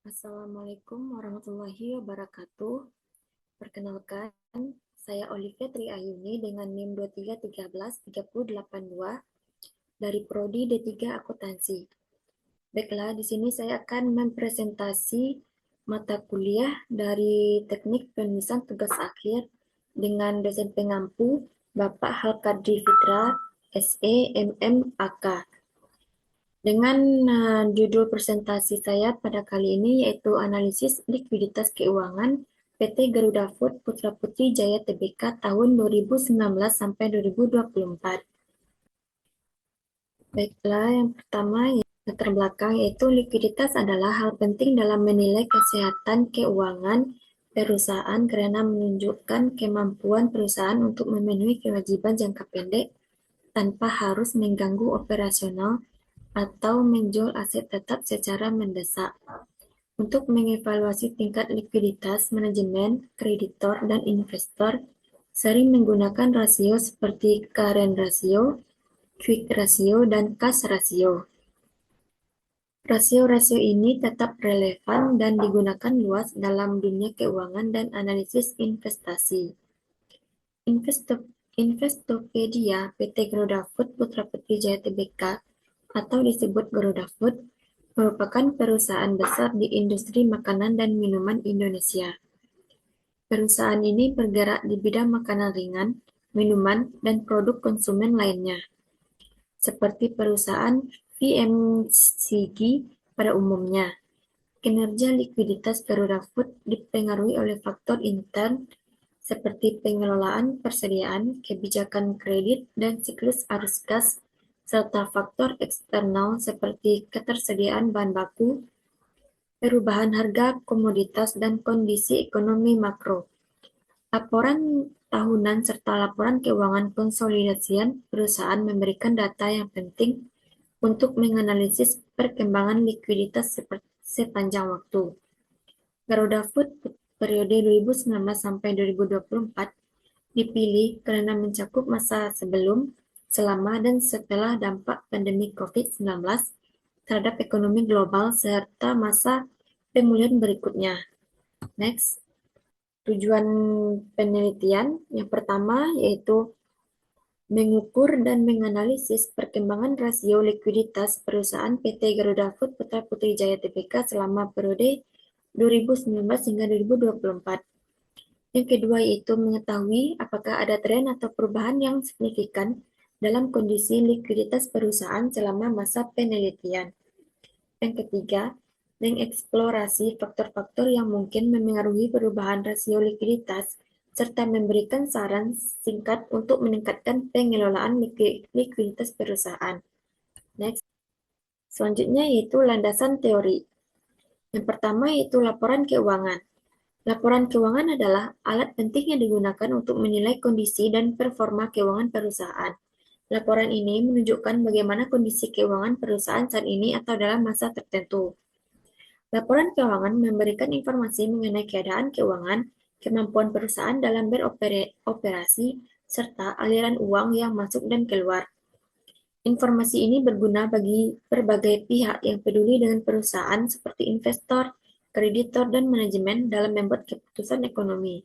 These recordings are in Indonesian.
Assalamualaikum warahmatullahi wabarakatuh. Perkenalkan, saya Olivia Triayuni dengan NIM 23133082 dari Prodi D3 Akuntansi. Baiklah, di sini saya akan mempresentasi mata kuliah dari Teknik Penulisan Tugas Akhir dengan dosen pengampu Bapak Halkadri Fitra, SE, MM, AK. Dengan judul presentasi saya pada kali ini yaitu analisis likuiditas keuangan PT Garuda Food Putra Putri Jaya Tbk tahun 2019 sampai 2024. Baiklah, yang pertama latar belakang yaitu likuiditas adalah hal penting dalam menilai kesehatan keuangan perusahaan karena menunjukkan kemampuan perusahaan untuk memenuhi kewajiban jangka pendek tanpa harus mengganggu operasional atau menjual aset tetap secara mendesak. Untuk mengevaluasi tingkat likuiditas, manajemen, kreditor, dan investor sering menggunakan rasio seperti current ratio, quick ratio, dan cash ratio. Rasio-rasio ini tetap relevan dan digunakan luas dalam dunia keuangan dan analisis investasi. Investopedia PT Garuda Food Putra Putri Jaya Tbk atau disebut Garuda Food merupakan perusahaan besar di industri makanan dan minuman Indonesia. Perusahaan ini bergerak di bidang makanan ringan, minuman, dan produk konsumen lainnya, seperti perusahaan FMCG pada umumnya. Kinerja likuiditas Garuda Food dipengaruhi oleh faktor intern seperti pengelolaan persediaan, kebijakan kredit, dan siklus arus kas, serta faktor eksternal seperti ketersediaan bahan baku, perubahan harga komoditas, dan kondisi ekonomi makro. Laporan tahunan serta laporan keuangan konsolidasian perusahaan memberikan data yang penting untuk menganalisis perkembangan likuiditas sepanjang waktu. Garuda Food periode 2019 sampai 2024 dipilih karena mencakup masa sebelum, selama, dan setelah dampak pandemi COVID-19 terhadap ekonomi global serta masa pemulihan berikutnya. Next, tujuan penelitian yang pertama yaitu mengukur dan menganalisis perkembangan rasio likuiditas perusahaan PT Garuda Food Putra Putri Jaya Tbk selama periode 2019 hingga 2024. Yang kedua yaitu mengetahui apakah ada tren atau perubahan yang signifikan dalam kondisi likuiditas perusahaan selama masa penelitian. Yang ketiga, mengeksplorasi faktor-faktor yang mungkin memengaruhi perubahan rasio likuiditas serta memberikan saran singkat untuk meningkatkan pengelolaan likuiditas perusahaan. Next. Selanjutnya yaitu landasan teori. Yang pertama yaitu laporan keuangan. Laporan keuangan adalah alat penting yang digunakan untuk menilai kondisi dan performa keuangan perusahaan. Laporan ini menunjukkan bagaimana kondisi keuangan perusahaan saat ini atau dalam masa tertentu. Laporan keuangan memberikan informasi mengenai keadaan keuangan, kemampuan perusahaan dalam beroperasi, serta aliran uang yang masuk dan keluar. Informasi ini berguna bagi berbagai pihak yang peduli dengan perusahaan seperti investor, kreditor, dan manajemen dalam membuat keputusan ekonomi.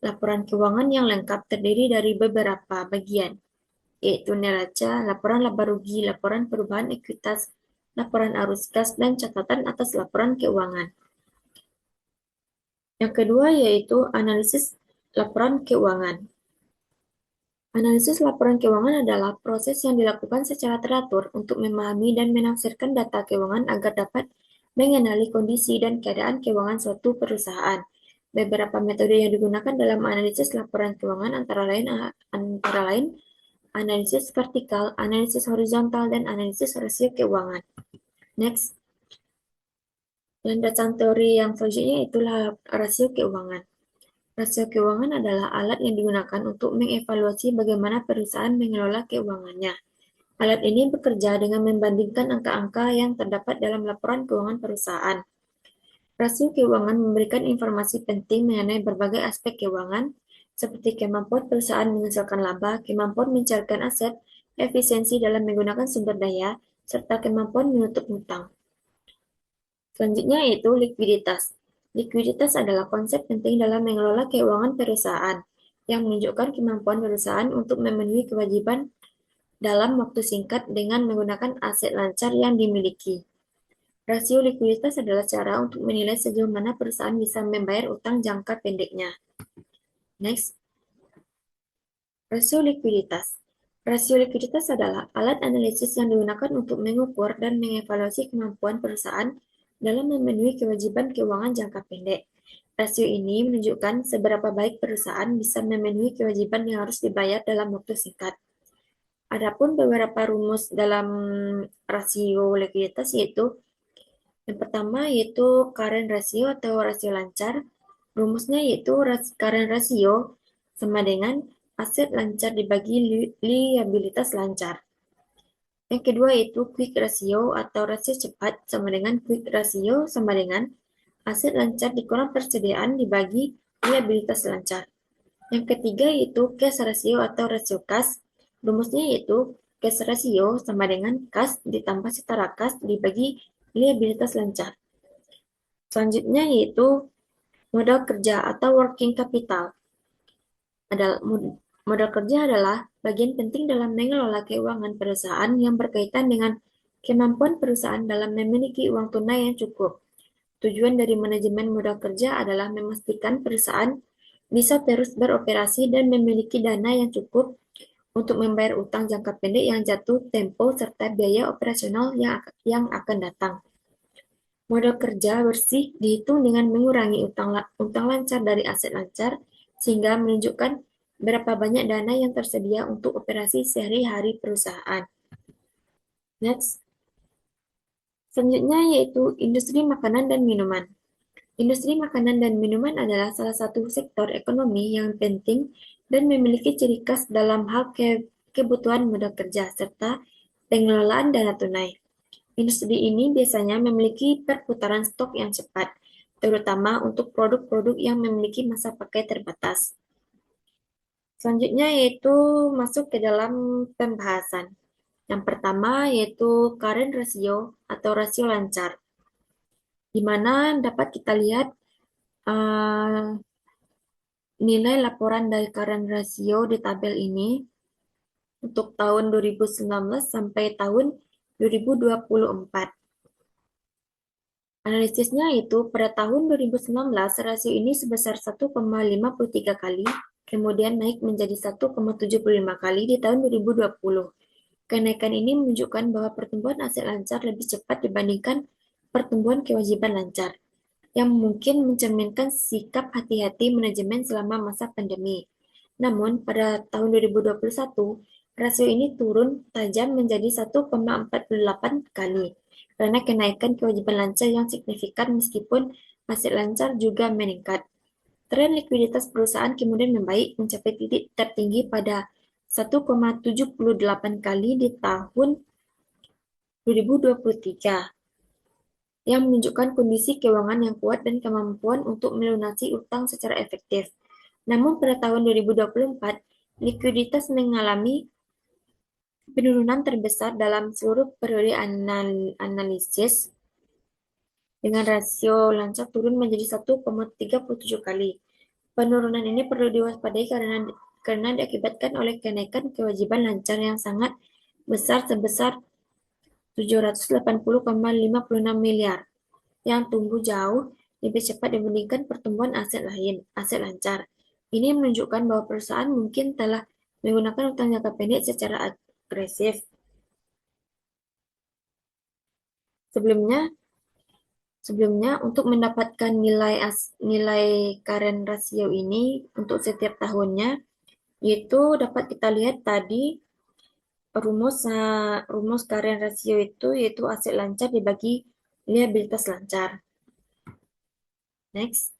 Laporan keuangan yang lengkap terdiri dari beberapa bagian, yaitu neraca, laporan laba rugi, laporan perubahan ekuitas, laporan arus kas, dan catatan atas laporan keuangan. Yang kedua yaitu analisis laporan keuangan. Analisis laporan keuangan adalah proses yang dilakukan secara teratur untuk memahami dan menafsirkan data keuangan agar dapat mengenali kondisi dan keadaan keuangan suatu perusahaan. Beberapa metode yang digunakan dalam analisis laporan keuangan antara lain analisis vertikal, analisis horizontal, dan analisis rasio keuangan. Next. Landasan teori yang selanjutnya itulah rasio keuangan. Rasio keuangan adalah alat yang digunakan untuk mengevaluasi bagaimana perusahaan mengelola keuangannya. Alat ini bekerja dengan membandingkan angka-angka yang terdapat dalam laporan keuangan perusahaan. Rasio keuangan memberikan informasi penting mengenai berbagai aspek keuangan, seperti kemampuan perusahaan menghasilkan laba, kemampuan mencairkan aset, efisiensi dalam menggunakan sumber daya, serta kemampuan menutup hutang. Selanjutnya yaitu likuiditas. Likuiditas adalah konsep penting dalam mengelola keuangan perusahaan yang menunjukkan kemampuan perusahaan untuk memenuhi kewajiban dalam waktu singkat dengan menggunakan aset lancar yang dimiliki. Rasio likuiditas adalah cara untuk menilai sejauh mana perusahaan bisa membayar utang jangka pendeknya. Next, rasio likuiditas. Rasio likuiditas adalah alat analisis yang digunakan untuk mengukur dan mengevaluasi kemampuan perusahaan dalam memenuhi kewajiban keuangan jangka pendek. Rasio ini menunjukkan seberapa baik perusahaan bisa memenuhi kewajiban yang harus dibayar dalam waktu singkat. Adapun beberapa rumus dalam rasio likuiditas yaitu yang pertama yaitu current ratio atau rasio lancar. Rumusnya yaitu current ratio sama dengan aset lancar dibagi liabilitas lancar. Yang kedua yaitu quick ratio atau rasio cepat sama dengan quick ratio sama dengan aset lancar dikurang persediaan dibagi liabilitas lancar. Yang ketiga yaitu cash ratio atau rasio kas. Rumusnya yaitu cash ratio sama dengan kas ditambah setara kas dibagi liabilitas lancar. Selanjutnya yaitu modal kerja atau working capital. Modal kerja adalah bagian penting dalam mengelola keuangan perusahaan yang berkaitan dengan kemampuan perusahaan dalam memiliki uang tunai yang cukup. Tujuan dari manajemen modal kerja adalah memastikan perusahaan bisa terus beroperasi dan memiliki dana yang cukup untuk membayar utang jangka pendek yang jatuh tempo serta biaya operasional yang akan datang. Modal kerja bersih dihitung dengan mengurangi utang lancar dari aset lancar sehingga menunjukkan berapa banyak dana yang tersedia untuk operasi sehari-hari perusahaan. Next. Selanjutnya yaitu industri makanan dan minuman. Industri makanan dan minuman adalah salah satu sektor ekonomi yang penting dan memiliki ciri khas dalam hal kebutuhan modal kerja serta pengelolaan dana tunai. Industri ini biasanya memiliki perputaran stok yang cepat, terutama untuk produk-produk yang memiliki masa pakai terbatas. Selanjutnya yaitu masuk ke dalam pembahasan. Yang pertama yaitu current ratio atau rasio lancar, di mana dapat kita lihat nilai laporan dari current ratio di tabel ini untuk tahun 2019 sampai tahun 2024. Analisisnya itu pada tahun 2019 rasio ini sebesar 1,53 kali, kemudian naik menjadi 1,75 kali di tahun 2020. Kenaikan ini menunjukkan bahwa pertumbuhan aset lancar lebih cepat dibandingkan pertumbuhan kewajiban lancar, yang mungkin mencerminkan sikap hati-hati manajemen selama masa pandemi. Namun, pada tahun 2021, rasio ini turun tajam menjadi 1,48 kali, karena kenaikan kewajiban lancar yang signifikan meskipun aset lancar juga meningkat. Tren likuiditas perusahaan kemudian membaik mencapai titik tertinggi pada 1,78 kali di tahun 2023, yang menunjukkan kondisi keuangan yang kuat dan kemampuan untuk melunasi utang secara efektif. Namun pada tahun 2024, likuiditas mengalami penurunan terbesar dalam seluruh periode analisis, dengan rasio lancar turun menjadi 1,37 kali. Penurunan ini perlu diwaspadai karena diakibatkan oleh kenaikan kewajiban lancar yang sangat besar sebesar 780,56 miliar, yang tumbuh jauh lebih cepat dibandingkan pertumbuhan aset lancar. Ini menunjukkan bahwa perusahaan mungkin telah menggunakan utang jangka pendek secara agresif. Sebelumnya, untuk mendapatkan nilai current ratio ini untuk setiap tahunnya, yaitu dapat kita lihat tadi rumus current ratio itu yaitu aset lancar dibagi liabilitas lancar. Next.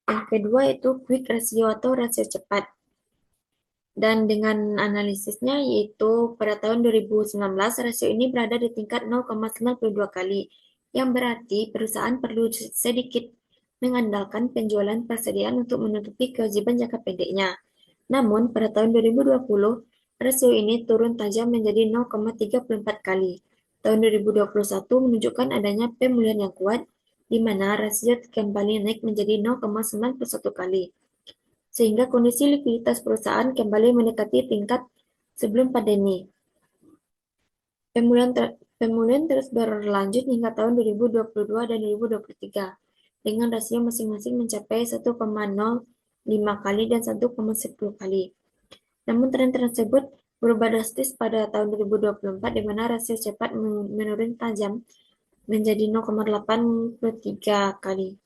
Yang kedua itu quick ratio atau rasio cepat. Dan dengan analisisnya yaitu pada tahun 2019 rasio ini berada di tingkat 0,92 kali, yang berarti perusahaan perlu sedikit mengandalkan penjualan persediaan untuk menutupi kewajiban jangka pendeknya. Namun pada tahun 2020 rasio ini turun tajam menjadi 0,34 kali. tahun 2021 menunjukkan adanya pemulihan yang kuat, di mana rasio kembali naik menjadi 0,91 kali, sehingga kondisi likuiditas perusahaan kembali mendekati tingkat sebelum pandemi. Pemulihan terus berlanjut hingga tahun 2022 dan 2023, dengan rasio masing-masing mencapai 1,05 kali dan 1,10 kali. Namun tren tersebut berubah drastis pada tahun 2024, di mana rasio cepat menurun tajam menjadi 0,83 kali.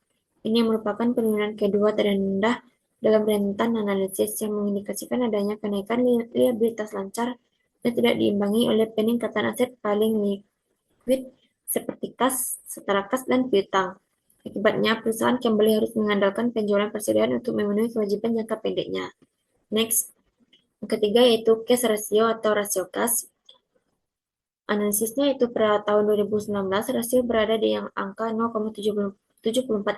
Ini merupakan penurunan kedua terendah dalam rentan analisis, yang mengindikasikan adanya kenaikan liabilitas lancar dan tidak diimbangi oleh peningkatan aset paling likuid seperti kas, setara kas, dan piutang. Akibatnya, perusahaan kembali harus mengandalkan penjualan persediaan untuk memenuhi kewajiban jangka pendeknya. Next, yang ketiga yaitu cash ratio atau rasio kas. Analisisnya itu pada tahun 2019, rasio berada di angka 0,74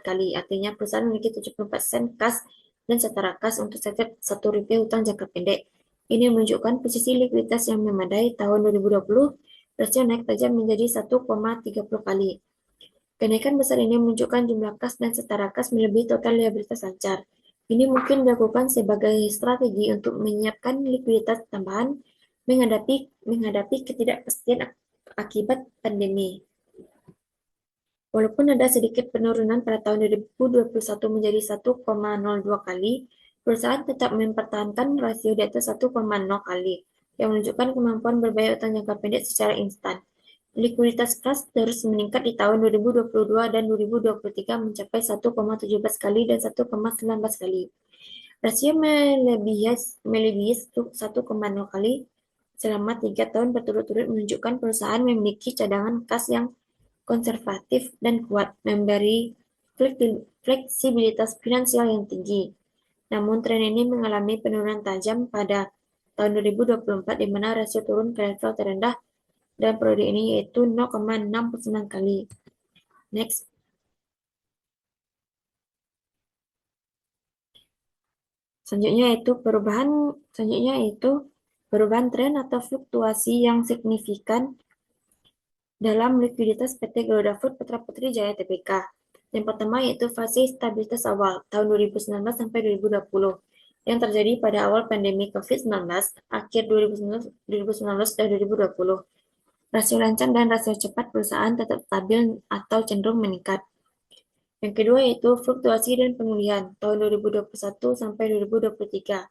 kali, artinya perusahaan memiliki 74% kas dan setara kas untuk setiap Rp1 hutang jangka pendek. Ini menunjukkan posisi likuiditas yang memadai. Tahun 2020, rasio naik tajam menjadi 1,30 kali. Kenaikan besar ini menunjukkan jumlah kas dan setara kas melebihi total liabilitas lancar. Ini mungkin dilakukan sebagai strategi untuk menyiapkan likuiditas tambahan menghadapi ketidakpastian akibat pandemi. Walaupun ada sedikit penurunan pada tahun 2021 menjadi 1,02 kali, perusahaan tetap mempertahankan rasio di atas 1,0 kali, yang menunjukkan kemampuan berbayar utang jangka pendek secara instan. Likuiditas kas terus meningkat di tahun 2022 dan 2023 mencapai 1,17 kali dan 1,19 kali. Rasio melebihi 1,0 kali selama 3 tahun berturut-turut menunjukkan perusahaan memiliki cadangan kas yang konservatif dan kuat, memberi fleksibilitas finansial yang tinggi. Namun tren ini mengalami penurunan tajam pada tahun 2024, di mana rasio turun ke level terendah dalam periode ini, yaitu 0,69 kali. Next. Selanjutnya yaitu perubahan tren atau fluktuasi yang signifikan dalam likuiditas PT Garuda Food Putra Putri Jaya Tbk. Yang pertama yaitu fase stabilitas awal tahun 2019 sampai 2020 yang terjadi pada awal pandemi COVID-19, akhir 2019 dan 2020. Rasio lancar dan rasio cepat perusahaan tetap stabil atau cenderung meningkat. Yang kedua yaitu fluktuasi dan pemulihan tahun 2021 sampai 2023.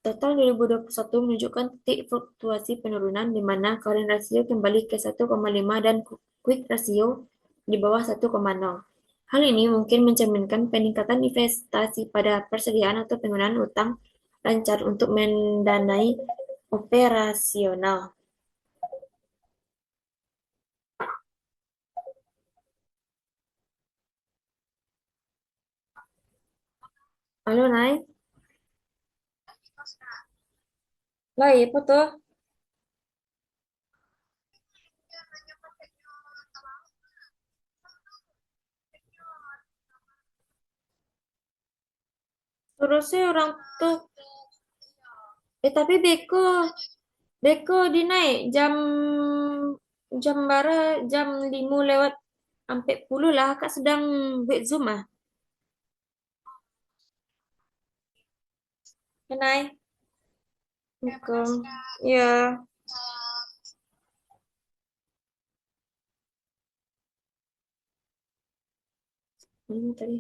Total 2021 menunjukkan titik fluktuasi penurunan, di mana current ratio kembali ke 1,5 dan quick ratio di bawah 1,0. Hal ini mungkin mencerminkan peningkatan investasi pada persediaan atau penggunaan utang lancar untuk mendanai operasional. Halo, Nay. Lah, apa tuh? Terusnya orang tuh, tapi Beko dinaik jam bara jam 5 lewat sampai 10 lah. Kak sedang buat Zoom ah. Kenai. Beko. Ya. Ini tadi.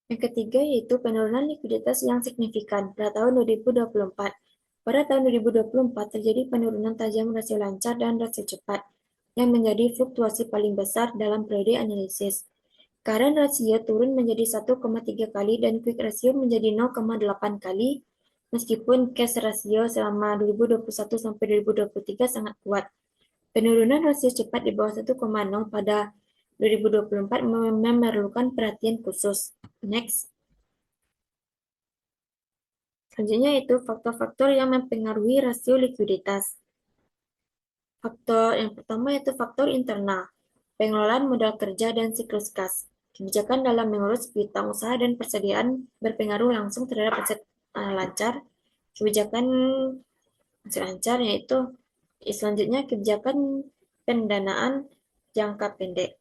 Yang ketiga yaitu penurunan likuiditas yang signifikan pada tahun 2024. Pada tahun 2024 terjadi penurunan tajam rasio lancar dan rasio cepat, yang menjadi fluktuasi paling besar dalam periode analisis. Current rasio turun menjadi 1,3 kali dan quick ratio menjadi 0,8 kali, meskipun cash ratio selama 2021 sampai 2023 sangat kuat. Penurunan rasio cepat di bawah 1,0 pada 2024 memerlukan perhatian khusus. Next. Selanjutnya itu faktor-faktor yang mempengaruhi rasio likuiditas. Faktor yang pertama yaitu faktor internal, pengelolaan modal kerja dan siklus kas. Kebijakan dalam mengurus piutang usaha dan persediaan berpengaruh langsung terhadap aset lancar, kebijakan masih lancar, yaitu selanjutnya kebijakan pendanaan jangka pendek.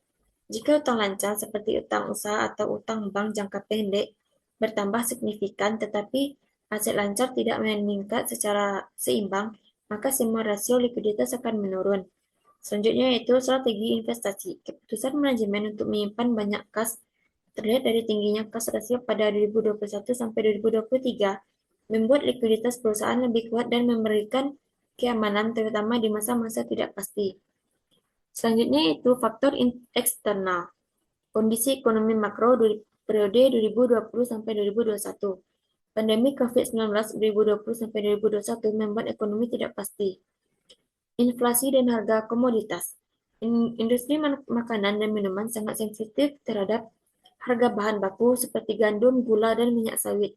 Jika utang lancar seperti utang usaha atau utang bank jangka pendek bertambah signifikan tetapi aset lancar tidak meningkat secara seimbang, maka semua rasio likuiditas akan menurun. Selanjutnya yaitu strategi investasi. Keputusan manajemen untuk menyimpan banyak kas terlihat dari tingginya kas rasio pada 2021 sampai 2023 membuat likuiditas perusahaan lebih kuat dan memberikan keamanan terutama di masa-masa tidak pasti. Selanjutnya itu faktor eksternal. Kondisi ekonomi makro periode 2020 sampai 2021. Pandemi COVID-19 2020 sampai 2021 membuat ekonomi tidak pasti. Inflasi dan harga komoditas. Industri makanan dan minuman sangat sensitif terhadap harga bahan baku seperti gandum, gula, dan minyak sawit.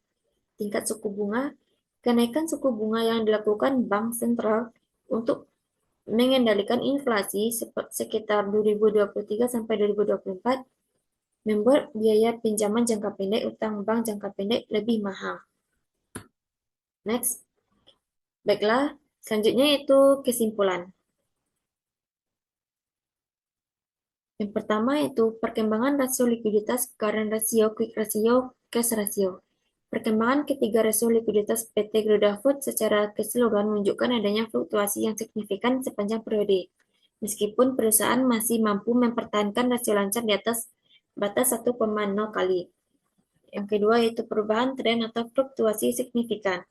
Tingkat suku bunga. Kenaikan suku bunga yang dilakukan Bank Sentral untuk mengendalikan inflasi sekitar 2023 sampai 2024 membuat biaya pinjaman jangka pendek utang bank jangka pendek lebih mahal. Next. Baiklah, selanjutnya itu kesimpulan. Yang pertama itu perkembangan rasio likuiditas, current ratio, quick ratio, cash ratio. Perkembangan ketiga rasio likuiditas PT Garuda Food secara keseluruhan menunjukkan adanya fluktuasi yang signifikan sepanjang periode. Meskipun perusahaan masih mampu mempertahankan rasio lancar di atas batas 1,0 kali. Yang kedua yaitu perubahan tren atau fluktuasi signifikan.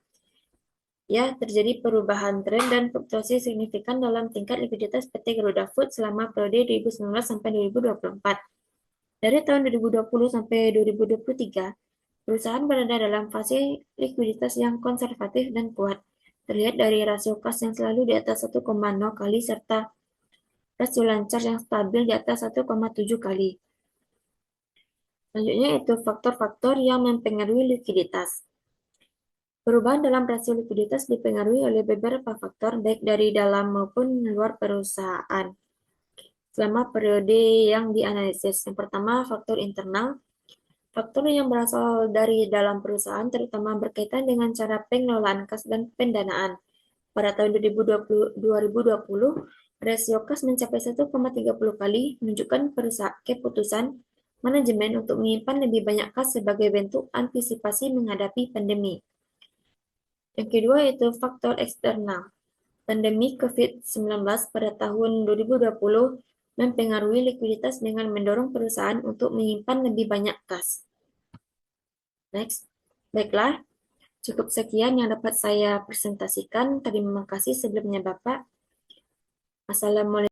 Ya, terjadi perubahan tren dan fluktuasi signifikan dalam tingkat likuiditas PT Garuda Food selama periode 2019 sampai 2024. Dari tahun 2020 sampai 2023, perusahaan berada dalam fase likuiditas yang konservatif dan kuat, terlihat dari rasio kas yang selalu di atas 1,0 kali serta rasio lancar yang stabil di atas 1,7 kali. Selanjutnya itu faktor-faktor yang mempengaruhi likuiditas. Perubahan dalam rasio likuiditas dipengaruhi oleh beberapa faktor, baik dari dalam maupun luar perusahaan. Selama periode yang dianalisis, yang pertama faktor internal, faktor yang berasal dari dalam perusahaan terutama berkaitan dengan cara pengelolaan kas dan pendanaan. Pada tahun 2020, rasio kas mencapai 1,30 kali, menunjukkan keputusan manajemen untuk menyimpan lebih banyak kas sebagai bentuk antisipasi menghadapi pandemi. Yang kedua yaitu faktor eksternal. Pandemi COVID-19 pada tahun 2020 mempengaruhi likuiditas dengan mendorong perusahaan untuk menyimpan lebih banyak kas. Next. Baiklah, cukup sekian yang dapat saya presentasikan. Terima kasih sebelumnya Bapak. Assalamualaikum.